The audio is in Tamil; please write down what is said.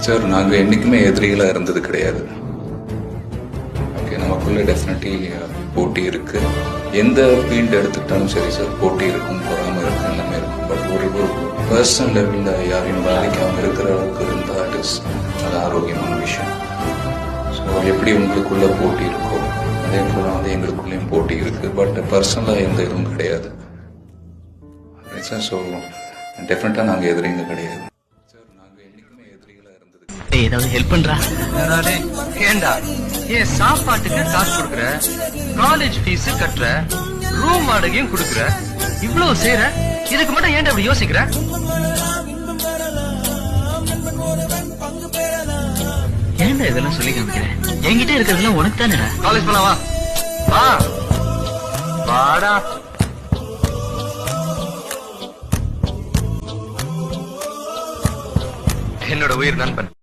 சார் நாங்கள் என்றைக்குமே எதிரிகளாக இருந்தது கிடையாது. ஓகே, நமக்குள்ள டெஃபினெட்லி போட்டி இருக்கு. எந்த ஃபீல்டு எடுத்துக்கிட்டாலும் சரி சார், போட்டி இருக்கும், பொறாமல் இருக்கும், எல்லாமே இருக்கும். பட் ஒரு பர்சனல் லெவலில் யாரையும் பாதிக்காமல் இருக்கிற அளவுக்கு இருந்தால் அது ஆரோக்கியமான விஷயம். ஸோ எப்படி உங்களுக்குள்ள போட்டி இருக்கோ அதே போல் வந்து எங்களுக்குள்ளேயும் போட்டி இருக்கு. பட் பர்சனலாக எந்த இதுவும் கிடையாது சார். ஸோ டெஃபினட்டாக நாங்கள் எதிரிங்க கிடையாது சார். நாங்கள் என்றைக்குமே எதிரிகளாக இருந்தது. ஏதாவது ஹெல்ப் பண்றா? ஏண்டா ஏன் சாப்பாட்டுக்கு காசு கொடுக்குற, காலேஜ் ஃபீஸ் கட்டுற, ரூம் வாடகையும் கொடுக்குற, இவ்வளவு செய்யற, இதுக்கு மட்டும் ஏன்டா அப்படி யோசிக்கிற? ஏன்டா இதெல்லாம் சொல்லி காமிக்கிறேன்? என்கிட்ட இருக்கிறதெல்லாம் உனக்கு தானேடா. காலேஜ் போலாம், வா வா வாடா. என்னோட உயிர் நண்பன்.